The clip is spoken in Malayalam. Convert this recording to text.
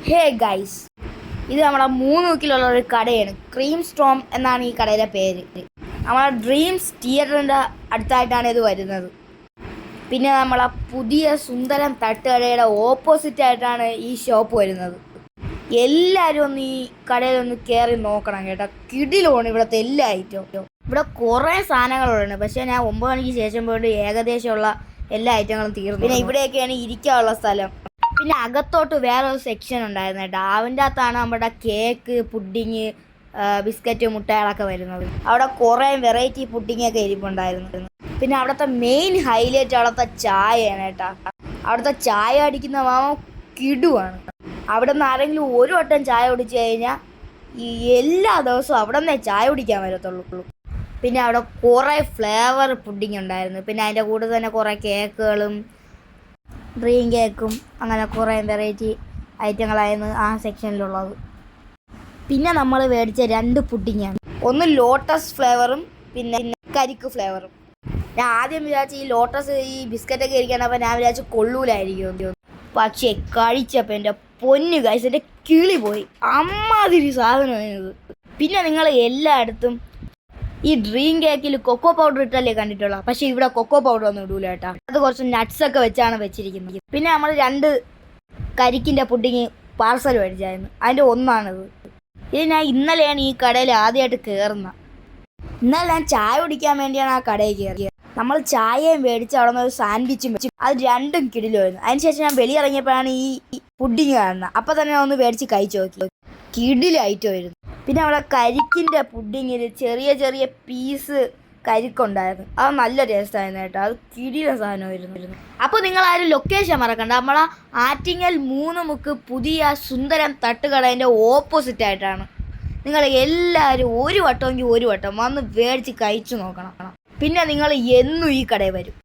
ഹേ ഗൈസ്, ഇത് നമ്മുടെ 3 മുക്കിലുള്ള ഒരു കടയാണ്. ക്രീം സ്റ്റോം എന്നാണ് ഈ കടയിലെ പേര്. നമ്മളെ ഡ്രീംസ് തിയേറ്ററിൻ്റെ അടുത്തായിട്ടാണ് ഇത് വരുന്നത്. പിന്നെ നമ്മളെ പുതിയ സുന്ദരം തട്ടുകടയുടെ ഓപ്പോസിറ്റ് ആയിട്ടാണ് ഈ ഷോപ്പ് വരുന്നത്. എല്ലാവരും ഒന്ന് ഈ കടയിലൊന്ന് കയറി നോക്കണം കേട്ടോ. കിടിലാണ് ഇവിടുത്തെ എല്ലാ ഐറ്റവും. ഇവിടെ കുറേ സാധനങ്ങളുണ്ട്, പക്ഷേ ഞാൻ 9 മണിക്ക് ശേഷം പോയിട്ട് ഏകദേശമുള്ള എല്ലാ ഐറ്റങ്ങളും തീർന്നു. പിന്നെ ഇവിടെയൊക്കെയാണ് ഇരിക്കാനുള്ള സ്ഥലം. പിന്നെ അകത്തോട്ട് വേറൊരു സെക്ഷൻ ഉണ്ടായിരുന്നു കേട്ടോ. അതിൻ്റെ അകത്താണ് നമ്മുടെ കേക്ക്, പുഡിങ്, ബിസ്ക്കറ്റ്, മുട്ടകളൊക്കെ വരുന്നത്. അവിടെ കുറേ വെറൈറ്റി പുഡിങ്ങൊക്കെ ഇരിപ്പുണ്ടായിരുന്നു. പിന്നെ അവിടുത്തെ മെയിൻ ഹൈലൈറ്റ് അവിടുത്തെ ചായയാണ് കേട്ടോ. അവിടുത്തെ ചായ അടിക്കുന്ന മാമ കിടുവാണ്. അവിടെ നിന്ന് ആരെങ്കിലും ഒരു വട്ടം ചായ കുടിച്ചു കഴിഞ്ഞാൽ ഈ എല്ലാ ദിവസവും അവിടെ നിന്നേ ചായ കുടിക്കാൻ വരത്തുള്ളൂ. പിന്നെ അവിടെ കുറേ ഫ്ലേവർ പുഡിങ് ഉണ്ടായിരുന്നു. പിന്നെ അതിൻ്റെ കൂടെ തന്നെ കുറേ കേക്കുകളും ഡ്രീം കേക്കും അങ്ങനെ കുറേ വെറൈറ്റി ഐറ്റങ്ങളായിരുന്നു ആ സെക്ഷനിലുള്ളത്. പിന്നെ നമ്മൾ മേടിച്ച 2 പുഡിങ്ങാണ്. ഒന്ന് ലോട്ടസ് ഫ്ലേവറും പിന്നെ കരിക്ക് ഫ്ലേവറും. ഞാൻ ആദ്യം വിചാരിച്ചു ഈ ലോട്ടസ് ഈ ബിസ്ക്കറ്റൊക്കെ ഇരിക്കണപ്പോൾ ഞാൻ വിചാരിച്ചു കൊള്ളൂലായിരിക്കും. പക്ഷേ കഴിച്ചപ്പോൾ എൻ്റെ പൊന്നു ഗൈസ്, എൻ്റെ കിളി പോയി. അമ്മാതിരി സാധനമായത്. പിന്നെ നിങ്ങൾ എല്ലായിടത്തും ഈ ഡ്രീം കേക്കിൽ കൊക്കോ പൗഡർ ഇട്ടല്ലേ കണ്ടിട്ടുള്ള, പക്ഷെ ഇവിടെ കൊക്കോ പൗഡർ ഒന്നും ഇടൂല കേട്ടോ. അത് കുറച്ച് നട്ട്സ് ഒക്കെ വെച്ചാണ് വെച്ചിരിക്കുന്നത്. പിന്നെ നമ്മൾ 2 കരിക്കിൻ്റെ പുഡിങ് പാർസൽ മേടിച്ചായിരുന്നു. അതിൻ്റെ ഒന്നാണിത്. ഇത് ഞാൻ ഇന്നലെയാണ് ഈ കടയിൽ ആദ്യമായിട്ട് കയറുന്നത്. ഇന്നലെ ഞാൻ ചായ കുടിക്കാൻ വേണ്ടിയാണ് ആ കടയിൽ കയറിയത്. നമ്മൾ ചായയും മേടിച്ച് അവിടെ നിന്ന് ഒരു സാൻഡ്വിച്ചും വെച്ചു. അത് 2ഉം കിടിലായിരുന്നു. അതിനുശേഷം ഞാൻ വെളിയിറങ്ങിയപ്പോഴാണ് ഈ പുഡിങ് കാണുന്നത്. അപ്പം തന്നെ ഒന്ന് മേടിച്ച് കഴിച്ചു നോക്കി. കിടിലായിട്ടുമായിരുന്നു. പിന്നെ അവിടെ കരിക്കിൻ്റെ പുഡിങ്ങിൽ ചെറിയ ചെറിയ പീസ് കരിക്കുണ്ടായിരുന്നു. അത് നല്ല ടേസ്റ്റായിരുന്നു കേട്ടോ. അത് കിടില സാധനമായിരുന്നു. അപ്പോൾ നിങ്ങളാരും ലൊക്കേഷൻ മറക്കണ്ട. നമ്മളെ ആറ്റിങ്ങൽ 3 മുക്ക് പുതിയ സുന്ദരം തട്ടുകടേൻ്റെ ഓപ്പോസിറ്റ് ആയിട്ടാണ്. നിങ്ങൾ എല്ലാവരും ഒരു വട്ടമെങ്കിൽ ഒരു വട്ടം വന്ന് മേടിച്ച് കഴിച്ചു നോക്കണം. പിന്നെ നിങ്ങൾ എന്നും ഈ കടയിൽ വരും.